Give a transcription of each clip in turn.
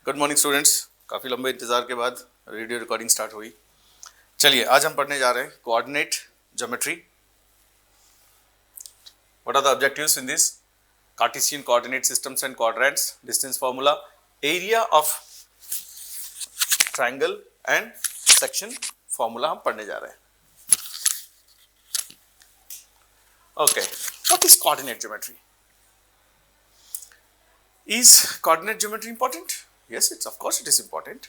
Good morning students. काफ़ी लंबे इंतज़ार के बाद वीडियो रिकॉर्डिंग स्टार्ट हुई। चलिए आज हम पढ़ने जा रहे हैं coordinate geometry. What are the objectives in this? Cartesian coordinate systems and quadrants, distance formula, area of triangle and section formula हम पढ़ने जा रहे हैं। Okay, what is coordinate geometry? Is coordinate geometry important? Yes, of course it is important.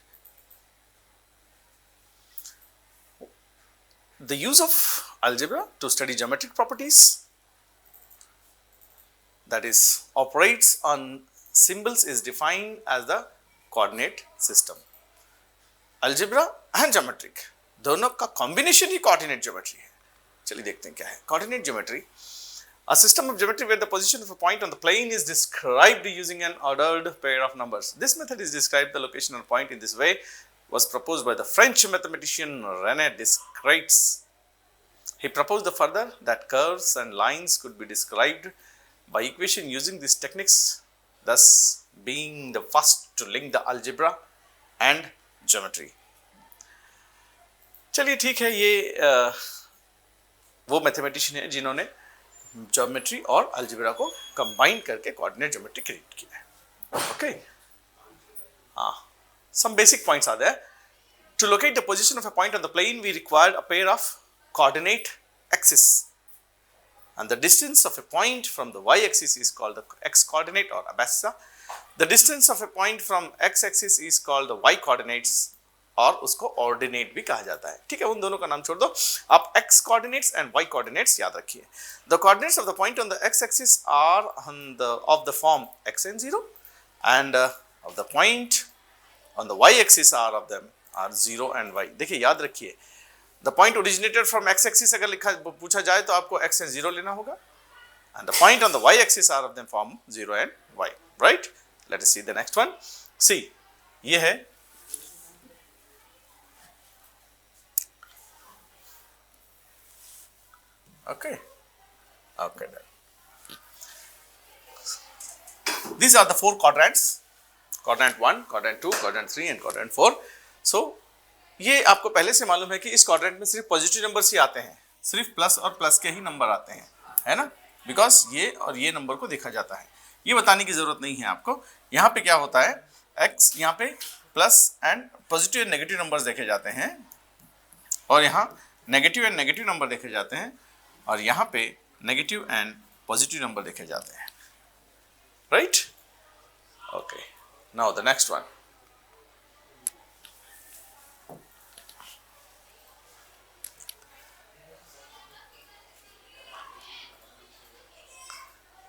The use of algebra to study geometric properties, that is operates on symbols, is defined as the coordinate system. Algebra and geometric दोनों का combination ही coordinate geometry है। चलिए देखते हैं क्या है coordinate geometry. A system of geometry where the position of a point on the plane is described using an ordered pair of numbers. This method is described the location of a point in this way was proposed by the French mathematician René Descartes. He proposed further that curves and lines could be described by equation using these techniques, thus being the first to link the algebra and geometry. चलिए ठीक है, ये वो mathematician है जिन्होंने geometry और algebra को combine करके कोऑर्डिनेट ज्योमेट्री क्रिएट किया है। Okay, some basic points are there. To locate the position of a point on the plane, we required a pair of coordinate axes, and the distance of a point from the y-axis is called the x-coordinate or abscissa. The distance of a point from x-axis is called the y-coordinates, और उसको ordinate भी कहा जाता है। ठीक है, उन दोनों का नाम छोड़ दो, आप x coordinates and y coordinates याद रखिए। The coordinates of the point on the x axis are of the form x and 0 and of the point on the y axis are of them are 0 and y। देखिए याद रखिए, the point originated from x axis अगर लिखा पूछा जाए तो आपको x and 0 लेना होगा, and the point on the y axis are of them form 0 and y, right. Let us see the next one. See, ये है okay then. These are the four quadrants: quadrant 1, quadrant 2, quadrant 3 and quadrant 4. So ये आपको पहले से मालूम है कि इस क्वाड्रेंट में सिर्फ पॉजिटिव नंबर्स ही आते हैं, सिर्फ प्लस और प्लस के ही नंबर आते हैं, है ना, बिकॉज ये और ये नंबर को देखा जाता है। ये बताने की जरूरत नहीं है आपको। यहाँ पे क्या होता है, x यहाँ पे plus and positive and negative numbers देखे जाते हैं, और यहाँ नेगेटिव एंड नेगेटिव नंबर देखे जाते हैं, और यहाँ पे नेगेटिव एंड पॉजिटिव नंबर देखे जाते हैं, right. Okay, now the next one.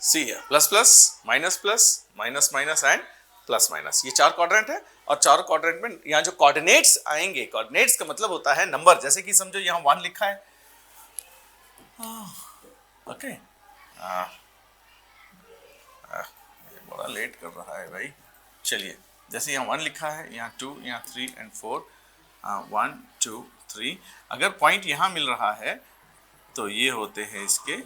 See है plus plus minus minus and plus minus, ये चार क्वाड्रेंट है, और चारों क्वाड्रेंट में यहाँ जो कोऑर्डिनेट्स आएंगे, कोऑर्डिनेट्स का मतलब होता है नंबर। जैसे कि समझो यहाँ 1 लिखा है, ओके, बड़ा लेट कर रहा है भाई। चलिए, जैसे यहाँ 1 लिखा है, यहाँ 2, यहाँ 3 and 4, 1 2 3। अगर पॉइंट यहाँ मिल रहा है तो ये होते हैं इसके,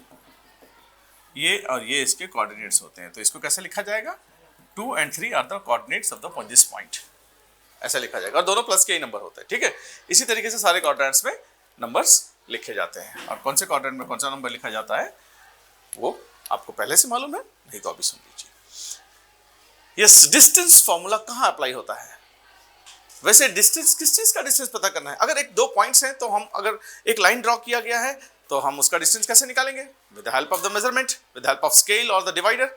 ये और ये इसके कोऑर्डिनेट्स होते हैं। तो इसको कैसे लिखा जाएगा? 2 and 3 are the coordinates of the this point, ऐसा लिखा जाएगा, और दोनों प्लस के ही नंबर होते हैं। ठीक है, इसी तरीके से सारे क्वाड्रेंट्स में नंबर्स लिखे जाते हैं, और कौन से क्वाड्रेंट में कौन सा नंबर लिखा जाता है वो आपको पहले से मालूम है, नहीं तो अभी सुन लीजिए। यस, डिस्टेंस फॉर्मूला कहाँ अप्लाई होता है? वैसे डिस्टेंस, किस चीज का डिस्टेंस पता करना है? अगर एक दो पॉइंट्स हैं तो हम, अगर एक लाइन ड्रॉ किया गया है तो हम उसका डिस्टेंस कैसे निकालेंगे? With the help of the measurement, with the help of scale और द डिवाइडर।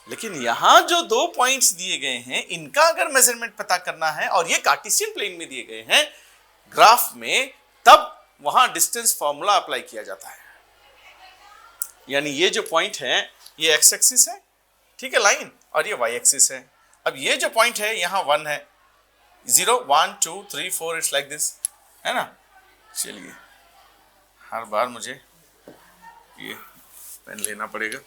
लेकिन यहां जो दो पॉइंट्स दिए गए हैं, इनका अगर मेजरमेंट पता करना है और ये कार्टेशियन प्लेन में दिए गए हैं ग्राफ में, तब वहां डिस्टेंस फॉर्मूला अप्लाई किया जाता है। यानी ये जो पॉइंट है ये एक्स एक्सिस है, ठीक है, लाइन, और ये वाई एक्सिस है। अब ये जो पॉइंट है यहाँ 1 है, 0 1 2 3 4, इट्स लाइक दिस, है ना। चलिए, हर बार मुझे ये पेन लेना पड़ेगा।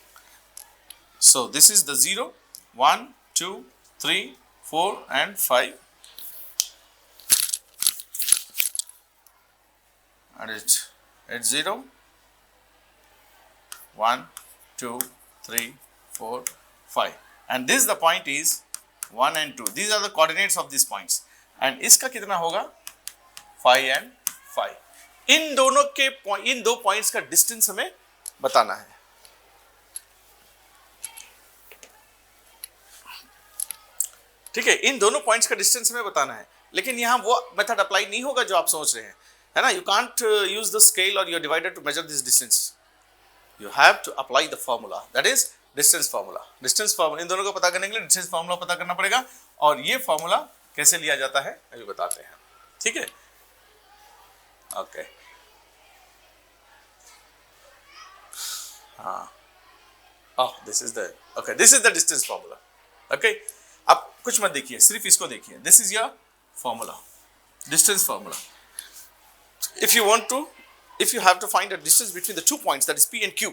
सो this is the 0 1 2 3 4 and 5, and it's 0 1 2 3 4 5, and this the point is 1 and 2, these are the coordinates of these points, and इसका कितना होगा 5 and 5. इन दोनों के इन दो पॉइंट्स का डिस्टेंस हमें बताना है. ठीक है, इन दोनों पॉइंट्स का डिस्टेंस हमें बताना है, लेकिन यहां वो मेथड अप्लाई नहीं होगा जो आप सोच रहे हैं, है ना. You can't use the scale और your divider to measure this distance. You have to apply the formula, that is distance formula. Distance formula, इन दोनों को पता करने के लिए डिस्टेंस फार्मूला पता करना पड़ेगा, और ये फार्मूला कैसे लिया जाता है अभी बताते हैं. ठीक है, ओके. हाँ, this is the distance formula. Okay, आप कुछ मत देखिए, सिर्फ इसको देखिए. This is your formula, distance formula. If you have to find the distance between the two points, that is P and Q,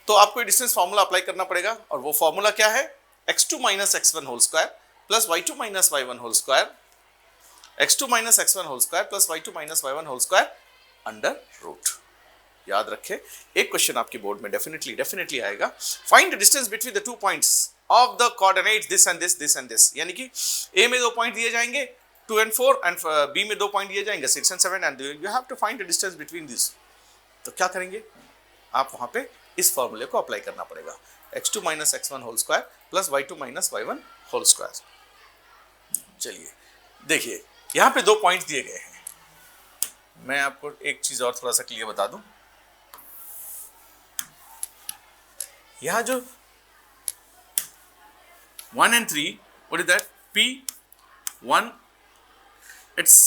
तो आपको ये डिस्टेंस फार्मूला अप्लाई करना पड़ेगा, और वो फार्मूला क्या है, x2 minus x1 whole square plus y2 minus y1 whole square, x2 minus x1 whole square plus y2 minus y1 whole square under root. याद रखें, एक क्वेश्चन आपके बोर्ड में डेफिनेटली आएगा. Find the distance between the two points of the coordinates this and this, यानी कि A में 2 point दिए जाएंगे 2 and 4, एंड B में 2 पॉइंट दिए जाएंगे 6 and 7, and you have to find the distance between this. तो क्या करेंगे आप, वहां पे इस फॉर्मूले को अप्लाई करना पड़ेगा, x2 minus x1 whole square plus y2 minus y1 whole square. चलिए देखिए, यहां पे 2 पॉइंट दिए गए हैं. मैं आपको एक चीज और थोड़ा सा क्लियर बता दूं. यहां जो 1 and 3, what is that? P1, it's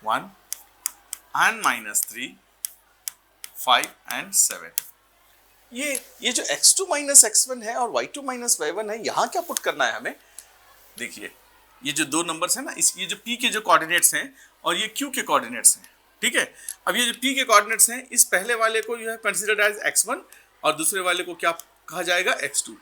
1 and minus 3, 5 and 7. ये जो x2 minus x1 है और y2 minus y1 है, यहाँ क्या पुट करना है हमें. देखिए, ये जो 2 नंबर्स हैं ना, ये जो p के जो कोऑर्डिनेट्स हैं और ये q के कोऑर्डिनेट्स हैं. ठीक है, अब ये जो p के कोऑर्डिनेट्स हैं, इस पहले वाले को यू है कंसीडर्ड एज x1, और दूसरे वाले को क्या कहा जाएगा, x2,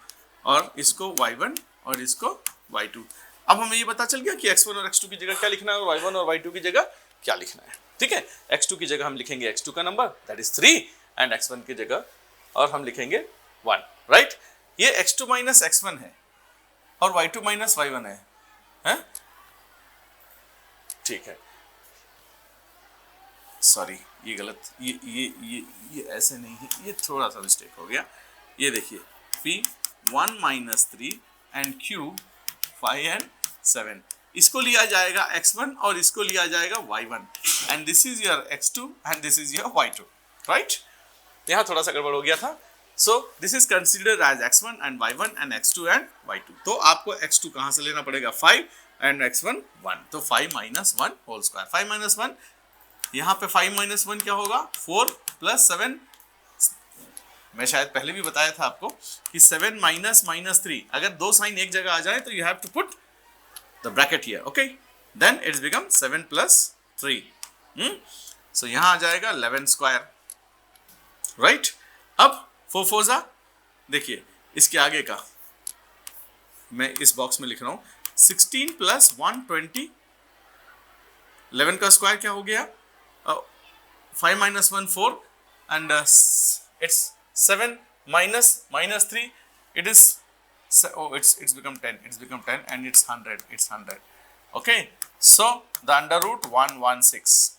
और इसको y1 और इसको y2. अब हमें ये पता चल गया कि x1 और x2 की जगह क्या लिखना है और y1 और y2 की जगह क्या लिखना है. ठीक है, x2 की जगह हम लिखेंगे x2 का number, that is 3, and x1 की जगह और हम लिखेंगे 1. राइट, ये x2 माइनस x1 है और y2 माइनस y1 है. ठीक है, सॉरी, ये गलत, ये ऐसे नहीं है, ये थोड़ा सा मिस्टेक हो गया. ये देखिए, P1 minus 3 and Q 5 and 7, इसको लिया जाएगा x1 और इसको लिया जाएगा y1, and this is your x2 and this is your y2. Right, यहाँ थोड़ा सा गड़बड़ हो गया था. So this is considered as x1 and y1 and x2 and y2. तो आपको x2 कहाँ से लेना पड़ेगा, 5, एंड x1 1, तो 5 minus 1 होल स्क्वायर. 5 minus 1, यहाँ पे 5 minus 1 क्या होगा, 4 plus 7. मैं शायद पहले भी बताया था आपको कि 7 minus minus 3, अगर 2 साइन एक जगह आ जाए तो you have to put the bracket here, okay, then it's become 7 plus 3. So यहाँ आ जाएगा 11 square. Right, अब 4 4 देखिए, इसके आगे का मैं इस बॉक्स में लिख रहा हूँ 16 plus 120. 11 का स्क्वायर क्या हो गया, 5 minus 1 4, and it's 7 minus 3, it is, it's become 10, and it's 100. Okay, so the under root 116.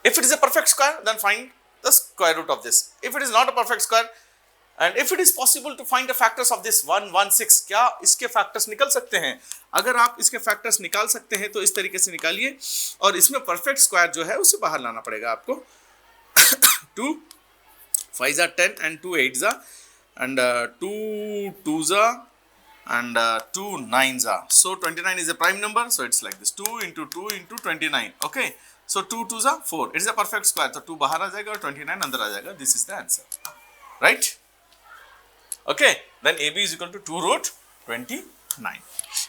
If it is a perfect square, then find the square root of this. If it is not a perfect square, and if it is possible to find the factors of this 116, क्या इसके factors निकल सकते हैं? अगर आप इसके factors निकाल सकते हैं तो इस तरीके से निकालिए, और इसमें perfect square जो है उसे बाहर लाना पड़ेगा आपको. 2 5s are 10 and 2 8s are, and 2 2s are, and 2 9s are. So 29 is a prime number, so it's like this, 2 into 2 into 29. Okay, so 2 2s are 4. It is a perfect square, so 2 बाहर आ जाएगा और 29 अंदर आ जाएगा. This is the answer, right? Okay, then AB is equal to 2 root 29.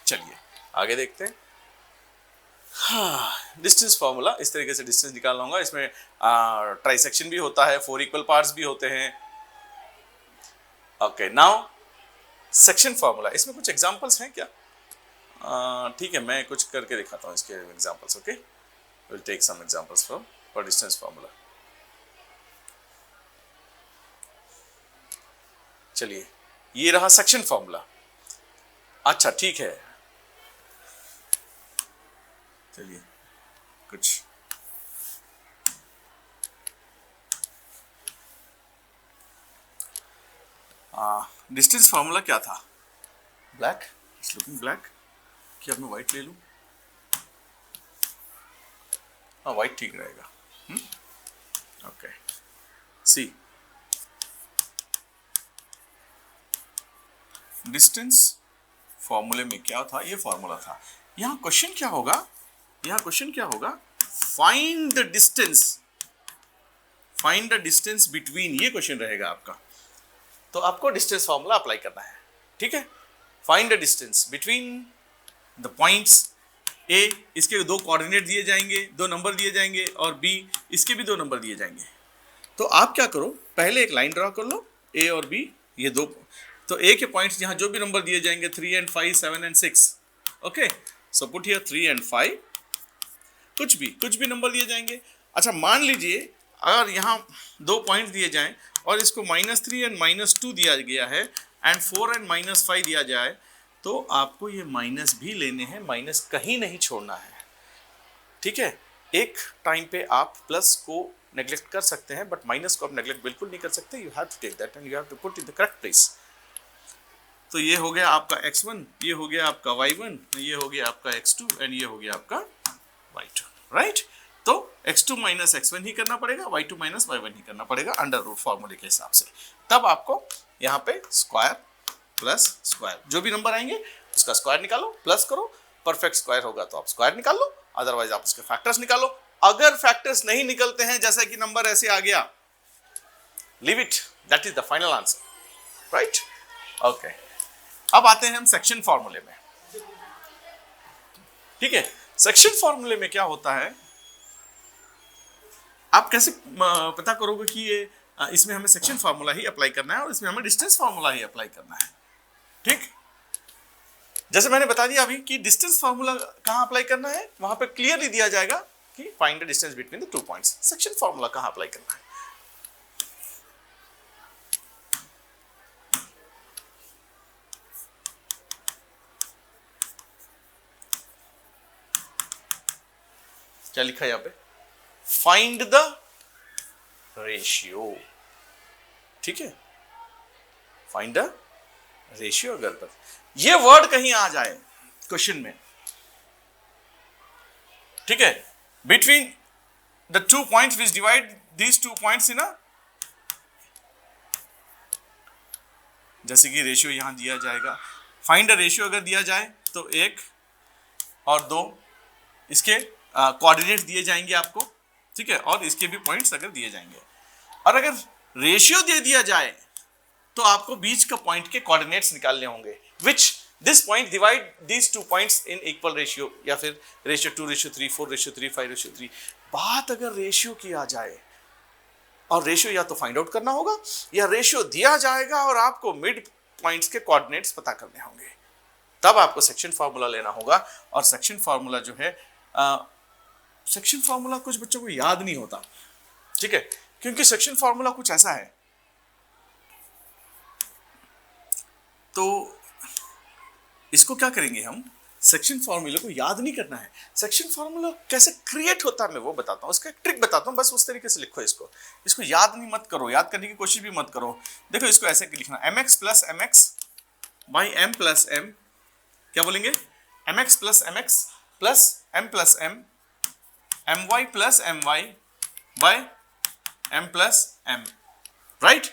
चलिए आगे देखते हैं. हाँ, डिस्टेंस फार्मूला इस तरीके से डिस्टेंस निकालना होगा। इसमें ट्राइसेक्शन भी होता है, 4 इक्वल पार्ट्स भी होते हैं। ओके, नाउ सेक्शन फार्मूला, इसमें कुछ एग्जांपल्स हैं क्या? ठीक है, मैं कुछ करके दिखाता हूँ इसके examples. Okay, will take some examples for distance formula. चलिए, ये रहा सेक्शन फार्मूला। अच्छा ठीक है, चलिए कुछ डिस्टेंस फार्मूला क्या था? Black, it's looking black. क्या मैं व्हाइट ले लूं? हाँ, व्हाइट ठीक रहेगा। ओके, सी डिस्टेंस फॉर्मूले में क्या था? ये फॉर्मूला था। यहाँ क्वेश्चन क्या होगा? यहाँ क्वेश्चन क्या होगा? Find the distance, find the distance between, ये क्वेश्चन रहेगा आपका। तो आपको डिस्टेंस फॉर्मूला अप्लाई करना है, ठीक है। Find the distance between the points A, इसके 2 कोऑर्डिनेट दिए जाएंगे, 2 नंबर दिए जाएंगे, और बी, इसके भी 2 नंबर दिए जाएंगे। तो आप क्या करो, पहले एक लाइन ड्रा कर लो, ए और बी, ये 2। तो ए के पॉइंट्स यहाँ जो भी नंबर दिए जाएंगे 3 and 5, 7 and 6। Okay, so put here 3 and 5, कुछ भी नंबर दिए जाएंगे। अच्छा, मान लीजिए अगर यहाँ 2 पॉइंट दिए जाएं और इसको -3 and -2 दिया गया है एंड 4 and -5 दिया जाए, तो आपको ये माइनस भी लेने हैं, माइनस कहीं नहीं छोड़ना है, ठीक है। एक टाइम पे आप प्लस को नेग्लेक्ट कर सकते हैं, बट माइनस को आप नेग्लेक्ट बिल्कुल नहीं कर सकते। You have to take that and you have to put in the correct place. तो ये हो गया आपका x1, ये हो गया आपका y1, ये हो गया आपका x2 एंड ये हो गया आपका y2, राइट। तो x2 माइनस x1 ही करना पड़ेगा, y2 माइनस y1 ही करना पड़ेगा अंडर रूट फॉर्मूले के हिसाब से। तब आपको यहाँ पे स्क्वायर प्लस स्क्वायर, जो भी नंबर आएंगे उसका स्क्वायर निकालो, प्लस करो। परफेक्ट स्क्वायर होगा तो आप स्क्वायर निकाल लो, अदरवाइज आप उसके फैक्टर्स निकालो। अगर फैक्टर्स नहीं निकलते हैं, जैसे कि नंबर ऐसे आ गया, leave it, that is the final answer, right. Okay, अब आते हैं हम सेक्शन फॉर्मूले में, ठीक है। सेक्शन फॉर्मूले में क्या होता है, आप कैसे पता करोगे कि ये इसमें हमें सेक्शन फार्मूला ही अप्लाई करना है और इसमें हमें डिस्टेंस फार्मूला ही अप्लाई करना है, ठीक। जैसे मैंने बता दिया अभी कि डिस्टेंस फार्मूला कहां अप्लाई करना है, वहां पे क्लियरली दिया जाएगा कि find the distance between the 2 points. Section formula कहां अप्लाई करना है? क्या लिखा है यहां पे? फाइंड द रेशियो, ठीक है। Find the ratio. अगर ये वर्ड कहीं आ जाए क्वेश्चन में, ठीक है, between the 2 points which divide these 2 points in a, जैसे कि रेशियो यहां दिया जाएगा, फाइंड द रेशियो अगर दिया जाए तो 1 और 2 इसके कोऑर्डिनेट दिए जाएंगे आपको, ठीक है, और इसके भी पॉइंट्स अगर दिए जाएंगे। और अगर रेशियो दे दिया जाए तो आपको बीच का पॉइंट के कोऑर्डिनेट्स निकालने होंगे, which this point divide these 2 points in equal ratio, या फिर रेशियो 2:3, 4:3, 5:3। बात अगर रेशियो की आ जाए और रेशियो या तो फाइंड आउट करना होगा या रेशियो दिया जाएगा और आपको मिड पॉइंट्स के कोऑर्डिनेट्स पता करने होंगे, तब आपको सेक्शन फार्मूला लेना होगा। और सेक्शन फार्मूला जो है, सेक्शन फार्मूला कुछ बच्चों को याद नहीं होता, ठीक है, क्योंकि सेक्शन फार्मूला कुछ ऐसा है। तो इसको क्या करेंगे हम, सेक्शन फार्मूले को याद नहीं करना है। सेक्शन फार्मूला कैसे क्रिएट होता है मैं वो बताता हूँ, उसका एक ट्रिक बताता हूँ, बस उस तरीके से लिखो इसको। इसको याद नहीं मत करो, याद करने की कोशिश भी मत करो। देखो इसको ऐसे लिखना, mx plus mx by m plus m, क्या बोलेंगे, mx plus mx plus m plus m, my plus my by m plus m, right.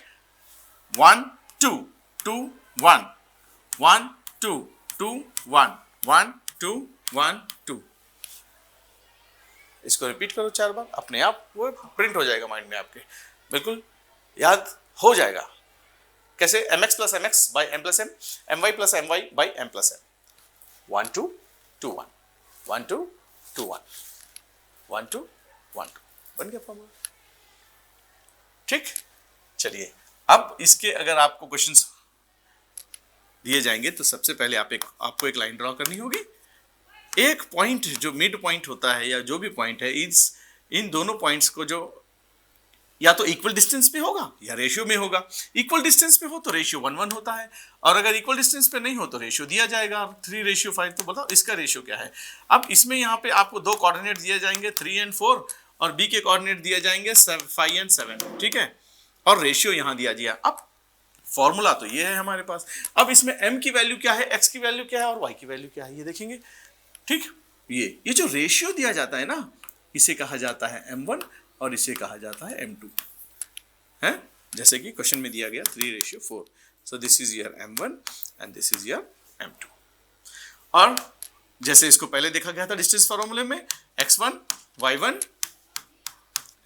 1 2 2 1 1 2 2 1 1 2 1 2। इसको रिपीट करो 4 बार, अपने आप वो प्रिंट हो जाएगा माइंड में आपके, बिल्कुल याद हो जाएगा। कैसे, mx plus mx by m plus m, my plus my by m plus m। 1 2 2 1 1 2 2 1, 1 2 1 2, बन गया फॉर्मूला। ठीक, चलिए अब इसके अगर आपको क्वेश्चंस दिए जाएंगे तो सबसे पहले आपको एक लाइन ड्रॉ करनी होगी। एक पॉइंट जो मिड पॉइंट होता है या जो भी पॉइंट है, इन दोनों पॉइंट्स को जो या तो इक्वल डिस्टेंस पे होगा या रेशियो में होगा। इक्वल डिस्टेंस पे हो तो रेशियो 1 1 होता है, और अगर इक्वल डिस्टेंस पे नहीं हो तो रेशियो दिया जाएगा 3:5। तो बताओ इसका रेशियो क्या है। अब इसमें यहाँ पे आपको दो कोऑर्डिनेट दिए जाएंगे 3 और 4, और बी के कोऑर्डिनेट दिए जाएंगे 5 और 7, ठीक है, और रेशियो यहाँ दिया दिया। अब फॉर्मूला तो ये है हमारे पास। अब इसमें m की वैल्यू क्या है, x की वैल्यू क्या है और y की वैल्यू क्या है, ये देखेंगे। ठीक, ये जो रेशियो दिया जाता है ना, इसे कहा जाता है m1 और इसे कहा जाता है m2 है। जैसे कि क्वेश्चन में दिया गया 3:4, सो this is your m1 and this is your m2। और जैसे इसको पहले देखा गया था डिस्टेंस फॉर्मूले में, x1 y1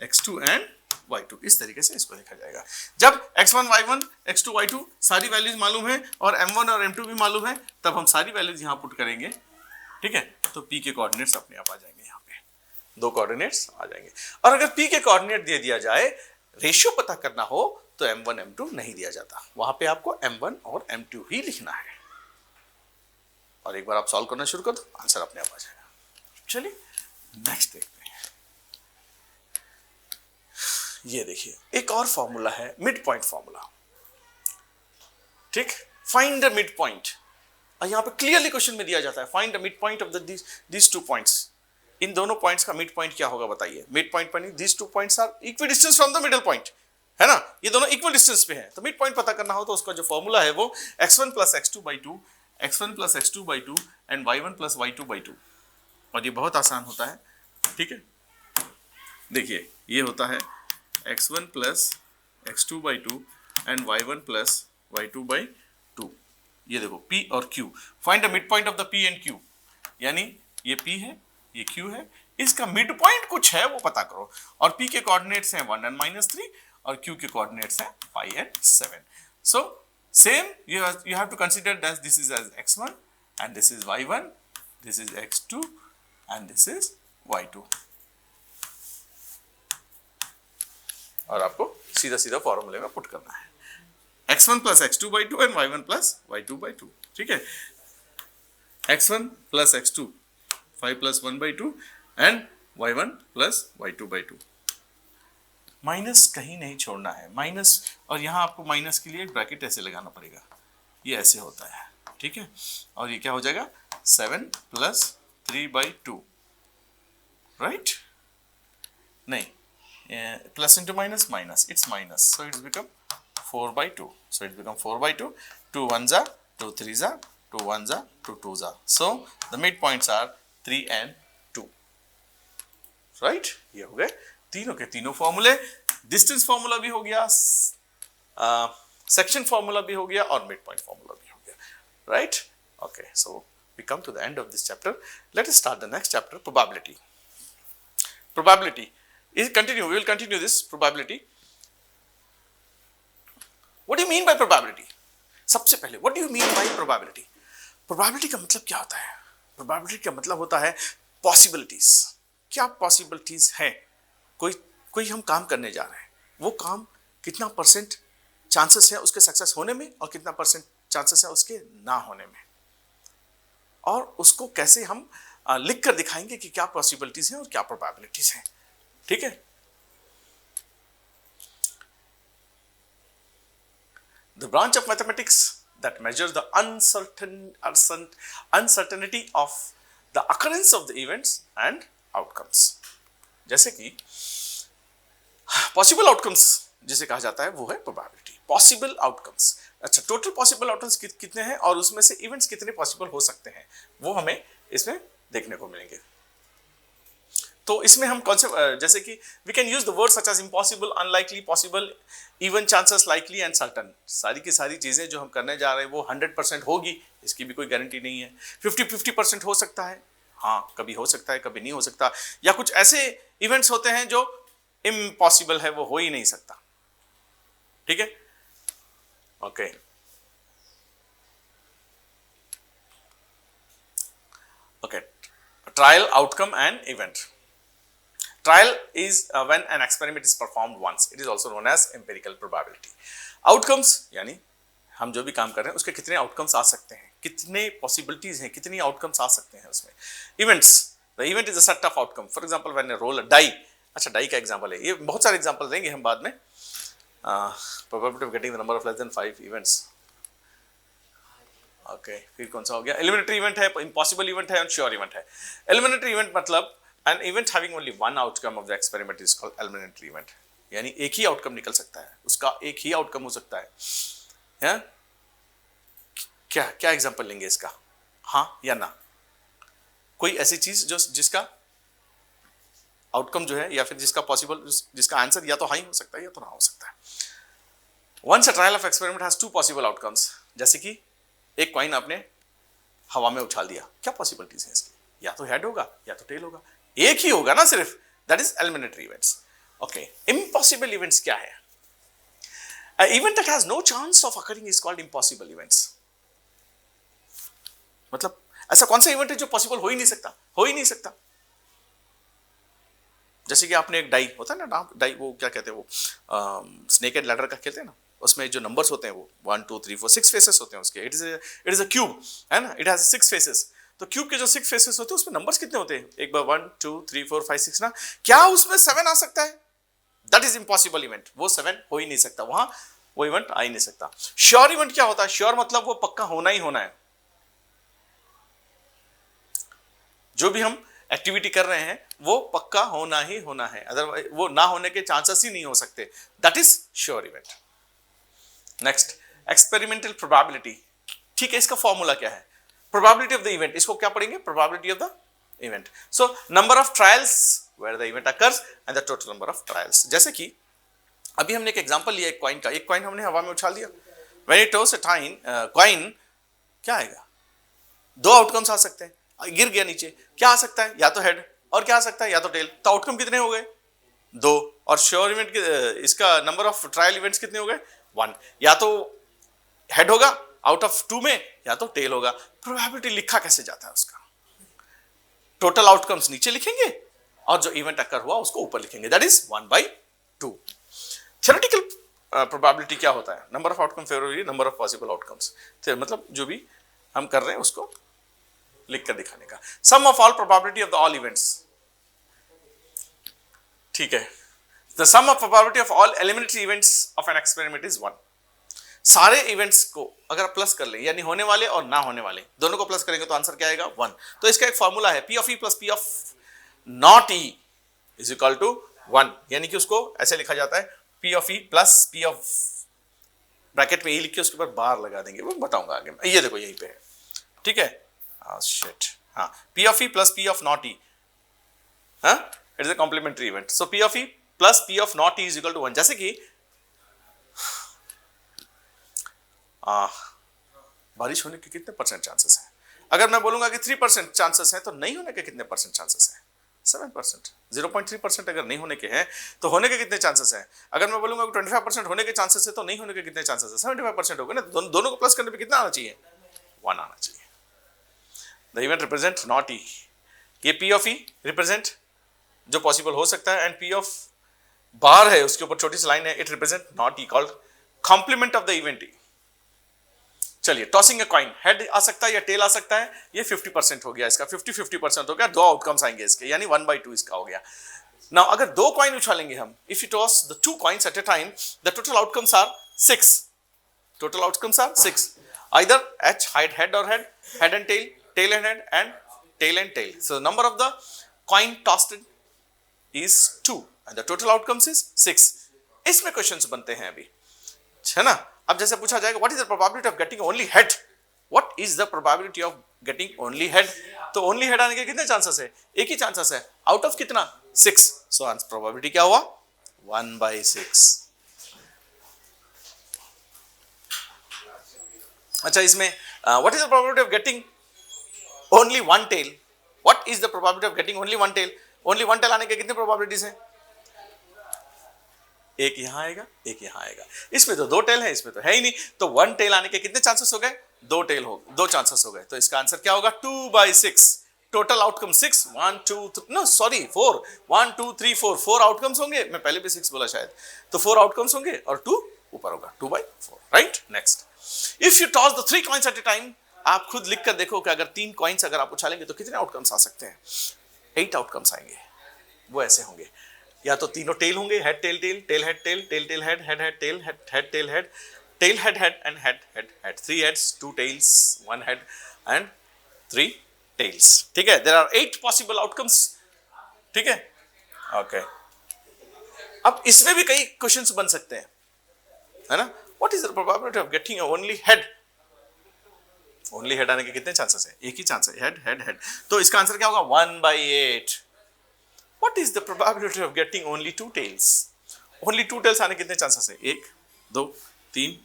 x2 and y2, इस तरीके से इसको देखा जाएगा। जब x1 y1 x2 y2 सारी वैल्यूज मालूम है और m1 और m2 भी मालूम है, तब हम सारी वैल्यूज यहां पुट करेंगे। ठीक है, तो p के कोऑर्डिनेट्स अपने आप आ जाएंगे, यहाँ पे दो कोऑर्डिनेट्स आ जाएंगे। और अगर p के कोऑर्डिनेट दे दिया जाए, रेशियो पता करना हो तो m1 m2 नहीं दिया जाता, वहां पे आपको m1 और m2 ही लिखना है। और एक बार आप सॉल्व करना शुरू कर दो, आंसर अपने आप आ जाएगा। चलिए नेक्स्ट देखते हैं। ये देखिए एक और फॉर्मूला है, मिड पॉइंट फॉर्मूला। ठीक, फाइंड द मिड पॉइंट। और यहां पे क्लियरली क्वेश्चन में दिया जाता है find the mid point of these two points. इन दोनों पॉइंट्स का मिड पॉइंट क्या होगा बताइए। मिड पॉइंट पर these two points are equal distance from the middle point, है ना, ये दोनों इक्वल डिस्टेंस पे है। तो मिड पॉइंट पता करना हो तो उसका जो फॉर्मूला है वो x1 + x2/2, x1 + x2/2 and y1 + y2/2। और ये बहुत आसान होता है। ठीक है, देखिए ये होता है x1 + x2/2 and y1 + y2/2। ये देखो p और q, find the mid point of the p and q, यानी ये p है ये q है, इसका मिड पॉइंट कुछ है वो पता करो। और p के कोऑर्डिनेट्स हैं 1 और -3 और q के कोऑर्डिनेट्स हैं 5 और 7। So same you have to consider that this is as x1 and this is y1, this is x2 and this is y2। और आपको सीधा सीधा फॉर्मूले में पुट करना है x1 + x2/2 and y1 + y2/2। ठीक है, x1 + x2 5 + 1/2 and y1 + y2/2। Minus कहीं नहीं छोड़ना है, माइनस, और यहां आपको माइनस के लिए एक ब्रैकेट ऐसे लगाना पड़ेगा, ये ऐसे होता है। ठीक है, और ये क्या हो जाएगा 7 + 3/2, राइट, नहीं, plus into minus minus, it's minus, so it's become 4/2, so it's become 4/2, 2 1s are 2 3s are 2 1s are 2 2s are, so the midpoints are 3 and 2, right। ये हो गए तीनों के तीनों फॉर्मूले, डिस्टेंस फॉर्मूला भी हो गया, सेक्शन फॉर्मूला भी हो गया और मिड पॉइंट फॉर्मूला भी हो गया, right. Okay, so we come to the end of this chapter. Let us start the next chapter, probability. Probability is continue. We will continue this probability. What do you mean by probability? सबसे पहले what do you mean by probability? Probability का मतलब क्या होता है? Probability का मतलब होता है possibilities. क्या possibilities है? कोई हम काम करने जा रहे हैं, वो काम कितना % चांसेस है उसके सक्सेस होने में और कितना % चांसेस है उसके ना होने में, और उसको कैसे हम लिख कर दिखाएंगे कि क्या पॉसिबिलिटीज हैं और क्या प्रोबेबिलिटीज हैं। ठीक है, the branch of mathematics that measures the uncertainty of the occurrence of the events and outcomes. जैसे कि पॉसिबल आउटकम्स जिसे कहा जाता है वो है प्रोबेबिलिटी, पॉसिबल आउटकम्स। अच्छा, टोटल पॉसिबल आउटकम्स कितने हैं और उसमें से इवेंट्स कितने पॉसिबल हो सकते हैं, वो हमें इसमें देखने को मिलेंगे। तो इसमें हम कॉन्सेप्ट जैसे कि we can use the word such as impossible, unlikely, possible, even, chances, likely and certain. सारी की सारी चीजें जो हम करने जा रहे हैं वो 100% होगी, इसकी भी कोई गारंटी नहीं है। 50-50% हो सकता है, हाँ कभी हो सकता है कभी नहीं हो सकता, या कुछ ऐसे इवेंट्स होते हैं जो इम्पॉसिबल है, वो हो ही नहीं सकता। ठीक है, okay. Okay, trial outcome and event. Trial is when an experiment is performed once. It is also known as empirical probability. Outcomes यानी हम जो भी काम कर रहे हैं उसके कितने आउटकम्स आ सकते हैं, कितने पॉसिबिलिटीज हैं, कितनी आउटकम्स आ सकते हैं उसमें. Events, the event is a set of outcome. For example when a roll a die. अच्छा, डाई का एग्जांपल है, ये बहुत सारे एग्जांपल देंगे हम बाद में. Probability of getting the number of less than 5 events. Okay, फिर कौन सा हो गया? एलिमिनेटरी इवेंट है, इम्पॉसिबल इवेंट है और श्योर इवेंट है. एलिमिनेटरी इवेंट मतलब an event having only one outcome of the experiment is called eliminatory event. यानी एक ही आउटकम निकल सकता है, उसका एक ही आउटकम हो सकता है. क्या क्या एग्जांपल लेंगे इसका? हाँ या ना? कोई ऐसी चीज जो जिसका आउटकम जो है या फिर जिसका पॉसिबल, जिसका आंसर या तो हाँ ही हो सकता है या तो ना हो सकता है. Once a trial of experiment has two possible outcomes. जैसे कि एक कॉइन आपने हवा में उछाल दिया, क्या पॉसिबिलिटीज है इसकी? या तो हेड होगा या तो टेल होगा, एक ही होगा ना सिर्फ. That is एलिमिनेटरी events. Okay, impossible events क्या है? An event that has no chance of occurring is called impossible events. मतलब ऐसा कौन सा इवेंट है जो पॉसिबल हो ही नहीं सकता, हो ही नहीं सकता? जैसे कि आपने एक डाई होता है ना, डाई वो क्या कहते हैं, वो स्नेक एंड लैडर का खेलते हैं ना, उसमें जो नंबर्स होते हैं वो 1 2 3 4 6 फेसेस होते हैं उसके. इट इज अ क्यूब है ना, इट हैज 6 फेसेस. तो क्यूब के जो 6 फेसेस होते हैं उसमें नंबर्स कितने होते हैं? एक बार 1 2 3 4 5 6 ना. क्या उसमें 7 आ सकता है? That is impossible event. वो 7 हो ही नहीं सकता, वहां वो इवेंट आ ही नहीं सकता. श्योर इवेंट क्या होता है? श्योर मतलब वो पक्का होना ही होना है. जो भी हम एक्टिविटी कर रहे हैं वो पक्का होना ही होना है, अदरवाइज वो ना होने के चांसेस ही नहीं हो सकते. That is sure event. Next, experimental probability. ठीक है, इसका फॉर्मूला क्या है? Probability of the event. इसको क्या पढ़ेंगे? Probability of the event. So number of trials where the event occurs and the total number of trials. जैसे कि अभी हमने एक एग्जांपल लिया एक कॉइन का. एक कॉइन हमने हवा में उछाल दिया. When it toss a coin, क्या आएगा? दो आउटकम्स आ सकते हैं. गिर गया नीचे, क्या आ सकता है? या तो हेड, और क्या आ सकता है? या तो टेल. तो आउटकम कितने हो गए? 2. और श्योर इवेंट इसका नंबर ऑफ ट्रायल इवेंट्स कितने हो गए? 1. या तो हेड होगा आउट ऑफ 2 में, या तो टेल होगा. प्रोबेबिलिटी लिखा कैसे जाता है उसका? टोटल आउटकम्स नीचे लिखेंगे और जो इवेंट अकर हुआ उसको ऊपर लिखेंगे. That is 1/2. थ्योरेटिकल प्रोबेबिलिटी क्या होता है? Number of outcome favourable, number of possible outcomes. मतलब जो भी हम कर रहे हैं उसको लिख कर दिखाने का. Sum of all probability of the all events. ठीक है, the sum of probability of all elementary events of an experiment is 1. सारे इवेंट्स को अगर आप प्लस कर ले, यानी होने वाले और ना होने वाले दोनों को प्लस करेंगे तो आंसर क्या आएगा? 1. तो इसका एक फॉर्मूला है, P of E plus P of not E is equal to 1. यानी कि उसको ऐसे लिखा जाता है, P of E plus P of bracket में E लिख के उसके ऊपर बार लगा देंगे, वो बताऊंगा आगे. ये देखो यहीं पे है. ठीक है, शिट. हाँ, P of E plus P of not E. हाँ, it is a complementary event. So P of E plus P of not E is equal to 1. जैसे कि बारिश होने के कितने परसेंट चांसेस हैं? अगर मैं बोलूंगा कि 3% चांसेस हैं, तो नहीं होने के कितने परसेंट चांसेस हैं? 7%. 0.3% अगर नहीं होने के हैं तो होने के कितने चांसेस हैं? अगर मैं बोलूंगा कि 25% होने के चांसेस है तो नहीं होने के कितने चांसेस है? 75% हो गए ना. दोनों को प्लस करने पे कितना आना चाहिए? 1 आना चाहिए. द इवेंट रिप्रेजेंट नॉट ई. ये P of E रिप्रेजेंट जो पॉसिबल हो सकता है, एंड P of बार है उसके ऊपर छोटी सी लाइन है, it represent not E, called complement of the event E. चलिए, टॉसिंग अ कॉइन, हेड आ सकता है या टेल आ सकता है. ये 50% हो गया इसका, 50-50% हो गया. 2 आउटकम्स आएंगे इसके, यानी 1/2 इसका हो गया. नाउ अगर 2 कॉइन उछालेंगे हम, if you toss the 2 coins at a time, the total outcomes are 6. Total outcomes are 6. either H head or head and tail and head, and tail and tail. So the number of the coin tossed is 2 and the total outcomes is 6. इसमें questions बनते हैं अभी, है ना. अब जैसे पूछा जाएगा what is the probability of getting only head, what is the probability of getting only head. तो ओनली हेड आने के कितने चांसेस है? एक ही चांसेस है, आउट ऑफ कितना? 6. सो आंसर प्रोबेबिलिटी क्या हुआ? 1/6. अच्छा, इसमें what is the probability of getting only one tail. What is the probability of getting only one tail. Only one tail आने के कितने प्रोबेबिलिटीज हैं? एक यहां आएगा, एक यहां आएगा. इसमें तो 2 टेल है, इसमें तो है ही नहीं. तो 1 टेल आने के कितने चांसेस हो गए? 2 टेल हो, 2 चांसेस हो गए. तो इसका आंसर क्या होगा? 2/6. Total outcome 6, 1 2 no sorry 4, 1 2 3 4, 4 outcomes होंगे, मैं पहले भी 6 बोला शायद, तो 4 आउटकम्स होंगे और 2 ऊपर होगा, 2/4, right. Next, if you toss the 3 coins at a time, आप खुद लिख कर देखो कि अगर 3 कॉइन्स अगर आप उछालेंगे तो कितने आउटकम्स आ सकते हैं। 8 आउटकम्स आएंगे। वो ऐसे होंगे, या तो तीनों टेल होंगे, head tail tail, tail head tail, tail tail head, head head tail, head head tail head, tail head head and head head head, 3 heads 2 tails 1 head and 3 tails, ठीक है। देयर आर 8 पॉसिबल आउटकम्स, ठीक है, okay. अब इसमें भी कई questions बन सकते हैं, है ना। What is the probability of getting only head? Only head आने के कितने चांसेस है? एक ही चांस है, हेड हेड हेड। तो इसका आंसर क्या होगा? 1/8। What is the probability of getting only 2 tails? Only 2 tails आने के कितने चांसेस है? 1 2 3,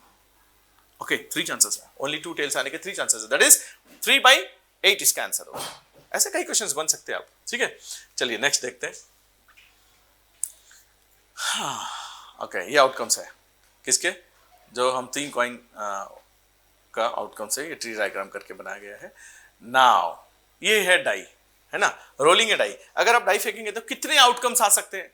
ओके 3 चांसेस है। ओनली 2 tails आने के 3 चांसेस है, दैट इज 3/8 इसका आंसर होगा। ऐसे कई क्वेश्चंस बन सकते हैं आप, ठीक है। चलिए नेक्स्ट देखते हैं। ओके, ये आउटकम्स है किसके? जो हम 3 कॉइन का आउटकम से ये ट्री डायग्राम करके बनाया गया है। नाउ ये है डाई, है ना, रोलिंग है डाई। अगर आप डाई फेंकेंगे तो कितने आउटकम्स आ सकते हैं?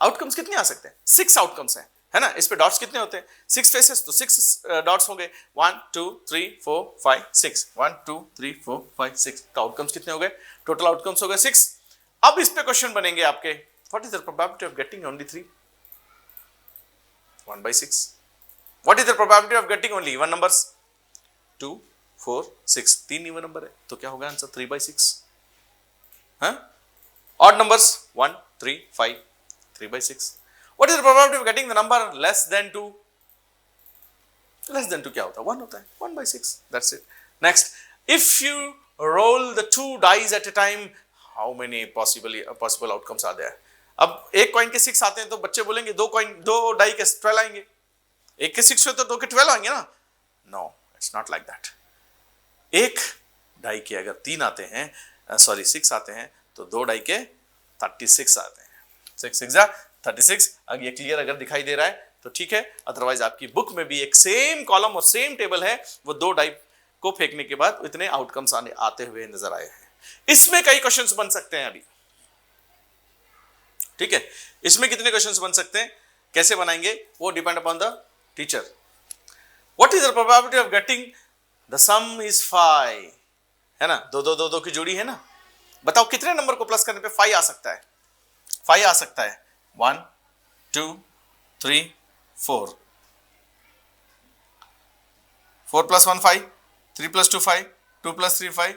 आउटकम्स कितने आ सकते हैं? 6 आउटकम्स हैं, है ना। इस पे डॉट्स कितने होते हैं? 6 फेसेस, तो 6 डॉट्स होंगे। 1 2 3 4 5 6, 1 2 3 4 5 6, तो आउटकम्स कितने हो गए? टोटल आउटकम्स हो गए 6। अब इस पे क्वेश्चन बनेंगे आपके, what is the probability of getting only 3? 1/6। What is the probability of getting only even numbers? 2 4 6, 3 even number है, तो क्या होगा आंसर? 3/6। हाँ, odd numbers 1 3 5, 3/6। What is the probability of getting the number less than 2? Less than 2 क्या होता है? 1 होता है, 1/6, that's it. Next, if you roll the 2 dice at a time, how many possible outcomes are there? अब एक coin के 6 आते हैं तो बच्चे बोलेंगे 2 डाई के 12 आएंगे। एक के 6 होते तो 2 के 12 आएंगे ना। No, it's not like that. एक डाई के अगर 3 आते हैं, सॉरी 6 आते हैं, तो 2 डाई के 36 आते हैं। 6 6 36। अगर ये क्लियर अगर दिखाई दे रहा है तो ठीक है, अदरवाइज आपकी बुक में भी एक सेम कॉलम और सेम टेबल है, वो 2 डाई को फेंकने के बाद इतने आउटकम्स आते हुए नजर आए हैं। इसमें कई क्वेश्चंस बन सकते हैं अभी, ठीक है। इसमें कितने क्वेश्चंस बन सकते हैं, कैसे बनाएंगे, वो depend upon the teacher. What is the probability of getting the sum is 5? है ना, 2 2 2 2 की जोड़ी है ना। बताओ कितने नंबर को प्लस करने पे 5 आ सकता है? 5 आ सकता है। 1 2 3 4, 4 + 1 5, 3 + 2 5, 2 + 3 5,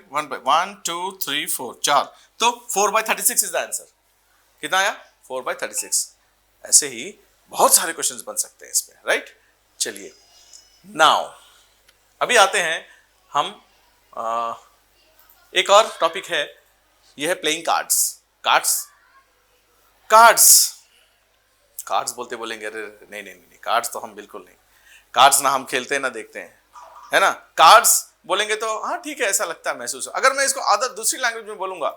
1 2 3 4, 4, तो 4/36 इज द आंसर। कितना आया? 4/36। ऐसे ही बहुत सारे क्वेश्चंस बन सकते हैं इसमें, राइट। चलिए नाउ अभी आते हैं हम एक और टॉपिक है, यह है प्लेइंग कार्ड्स। कार्ड्स बोलते बोलेंगे अरे नहीं, कार्ड्स तो हम बिल्कुल नहीं, कार्ड्स ना हम खेलते हैं ना देखते हैं, है ना। कार्ड्स बोलेंगे तो हाँ ठीक है, ऐसा लगता है महसूस। अगर मैं इसको आदत दूसरी लैंग्वेज में बोलूंगा,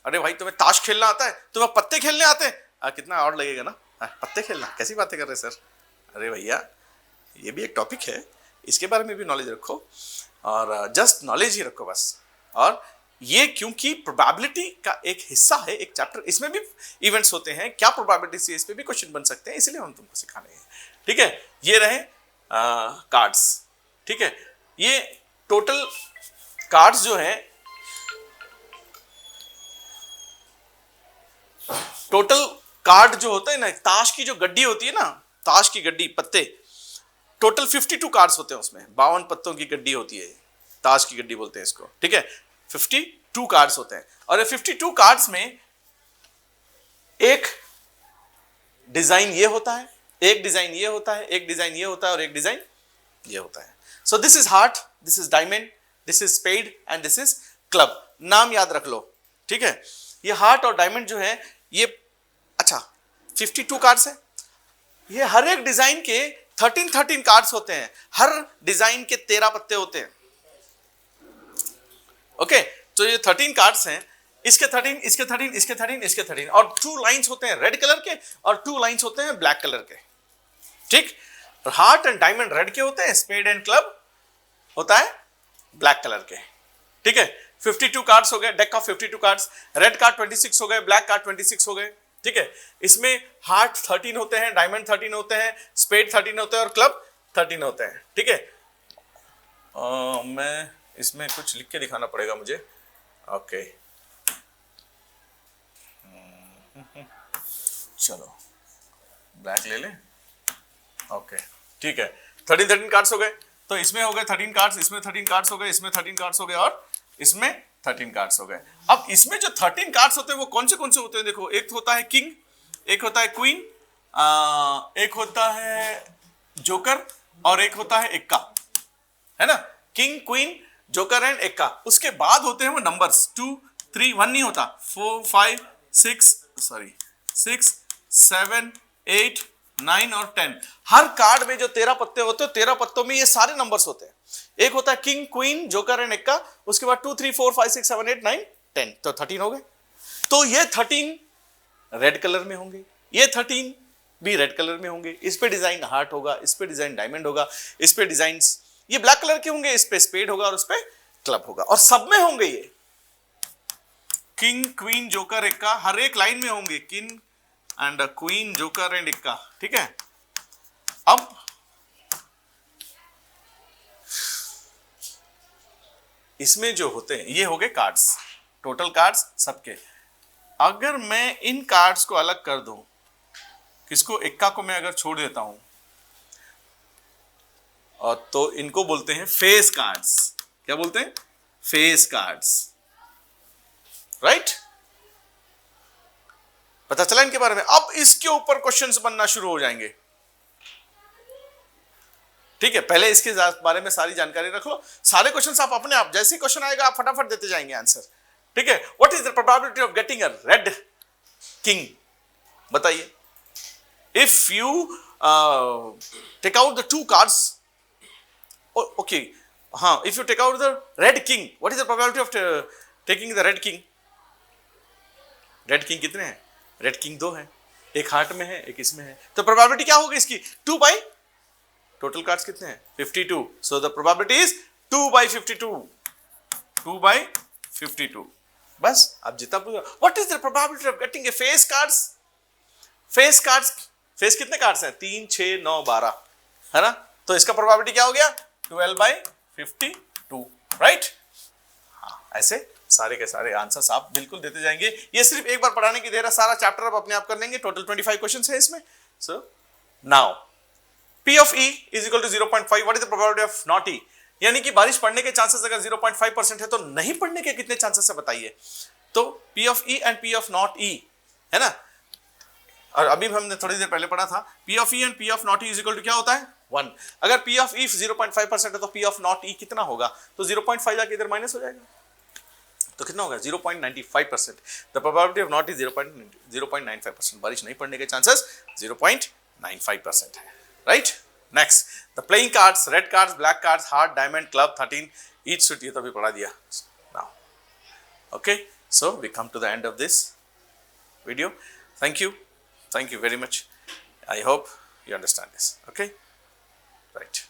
अरे भाई तुम्हें ताश खेलना आता है, तुम्हें पत्ते खेलने आते हैं, कितना और लगेगा ना। पत्ते खेलना, कैसी बातें कर रहे सर। अरे भैया ये भी एक टॉपिक है, इसके बारे में भी नॉलेज रखो, और जस्ट नॉलेज ही रखो बस। और ये क्योंकि प्रोबेबिलिटी का एक हिस्सा है, एक चैप्टर, इसमें भी इवेंट्स होते हैं, क्या प्रोबेबिलिटी है, इस पे भी क्वेश्चन बन सकते हैं, इसलिए हम तुमको सिखा रहे हैं, ठीक है। ये रहे कार्ड्स, ठीक है। ये टोटल कार्ड्स जो है, टोटल कार्ड जो होता है ना, ताश की जो गड्डी होती है ना, ताश की गड्डी, पत्ते, टोटल 52 कार्ड्स होते हैं उसमें, 52 पत्तों की गड्डी होती है, ताश की गड्डी बोलते हैं इसको, ठीक है। 52 कार्ड्स होते हैं, और ये 52 कार्ड्स में एक डिजाइन ये होता है, एक डिजाइन ये होता है, एक डिजाइन ये होता है, और एक डिजाइन ये होता है। So this is heart, this is diamond, this is spade and this is club. नाम याद रख लो, ठीक है। ये हार्ट और डायमंड जो है ये, अच्छा 52 कार्ड्स है, ये हर एक डिजाइन के 13 कार्ड्स होते हैं, हर डिजाइन के 13 पत्ते होते हैं, ओके। तो ये 13 कार्ड्स हैं, इसके 13, इसके 13, इसके 13, इसके 13, और 2 लाइंस होते हैं रेड कलर के और 2 लाइंस होते हैं ब्लैक कलर के, ठीक। हार्ट एंड डायमंड रेड के होते हैं, स्पेड एंड क्लब होता है ब्लैक कलर के, ठीक है। 52 कार्ड्स हो गए, deck of 52 cards, red card 26 हो गए, ब्लैक कार्ड 26 हो गए, ठीक है। इसमें हार्ट 13 होते हैं, डायमंड 13 होते हैं, स्पेड 13 होते हैं और क्लब 13 होते हैं, ठीक है। मैं इसमें कुछ लिख के दिखाना पड़ेगा मुझे, ओके। चलो ब्लैक ले लें, ओके, ठीक है। 13 कार्ड्स हो गए, तो इसमें हो गए 13 कार्ड्स, इसमें 13 कार्ड्स हो गए, इसमें 13 कार्ड्स हो गए और इसमें 13 कार्ड्स हो गए। अब इसमें जो 13 कार्ड्स होते हैं वो कौन से होते हैं, देखो, एक होता है किंग, एक होता है क्वीन, एक होता है जोकर और एक होता है एक्का, है ना। King, queen, joker and Ekka. उसके बाद होते हैं वो नंबर्स 2 3, 1 नहीं होता, 4 5 6 7 8 9 और 10। हर कार्ड में जो 13 पत्ते होते हैं, 13 पत्तों में ये सारे नंबर्स होते हैं। एक होता है king, queen, joker and Ekka, उसके बाद 2 3 4 5 6 7 8 9 10, तो 13 हो गए। तो ये 13 रेड कलर में होंगे, ये 13 भी रेड कलर में होंगे, इस पे डिजाइन हार्ट होगा, इस पे डिजाइन डायमंड होगा, इस पे डिजाइन ये ब्लैक कलर के होंगे, इस पे स्पेड होगा और उस पे क्लब होगा, और सब में होंगे ये किंग, क्वीन, जोकर, एक्का, हर एक लाइन में होंगे king and queen, joker and Ekka, ठीक है। अब इसमें जो होते हैं ये हो गए कार्ड्स, टोटल कार्ड्स सबके। अगर मैं इन कार्ड्स को अलग कर दूं, किसको, एक्का को मैं अगर छोड़ देता हूं, और तो इनको बोलते हैं फेस कार्ड्स। क्या बोलते हैं? Face cards, right. पता चला इनके बारे में। अब इसके ऊपर क्वेश्चंस बनना शुरू हो जाएंगे, ठीक है। पहले इसके बारे में सारी जानकारी रख लो, सारे क्वेश्चंस आप अपने आप, जैसे ही क्वेश्चन आएगा आप फटाफट देते जाएंगे आंसर, ठीक है। What is the probability of getting a red king, बताइए। If you take out the 2 cards, okay, हाँ, if you take out the red king, what is the probability of taking the red king? Red king कितने हैं? Red king 2 है, एक heart में है, एक इसमें है, तो प्रोबेबिलिटी क्या होगी इसकी? 2 बाई, टोटल कार्ड्स कितने हैं? 52, so the probability is 2 by 52, 2 by 52, बस। अब जितना पूछा, what is the probability of getting a face cards? Face cards, face कितने कार्ड्स हैं? 3 6 9 12, है ना। तो इसका प्रोबेबिलिटी क्या हो गया? 12 बाई 52, राइट। हाँ, ऐसे सारे के सारे आंसर्स आप बिल्कुल देते जाएंगे। ये सिर्फ एक बार पढ़ाने की देर है, सारा चैप्टर आप अपने आप कर लेंगे। टोटल 25 क्वेश्चंस है इसमें। So now P of E is equal to 0.5. What is the probability of not E? यानी कि बारिश पड़ने के चांसेस अगर 0.5% है तो नहीं पड़ने के कितने चांसेस है बताइए। तो P of E and P of not E, है ना। और अभी हमने थोड़ी देर पहले पढ़ा था P of E and P of not E is equal to क्या होता है? 1। अगर P of E 0.5% है तो P of not E कितना होगा? तो 0.5 जाके इधर माइनस हो जाएगा, तो कितना होगा? 0.95%। The probability of not is 0.95%। बारिश नहीं पड़ने के चांसेस 0.95% है, right. Next, the playing cards, red cards, black cards, heart, diamond, club, 13 each suit, ये तो अभी पढ़ा दिया। Now okay, so we come to the end of this video. Thank you very much. I hope you understand this, okay, right.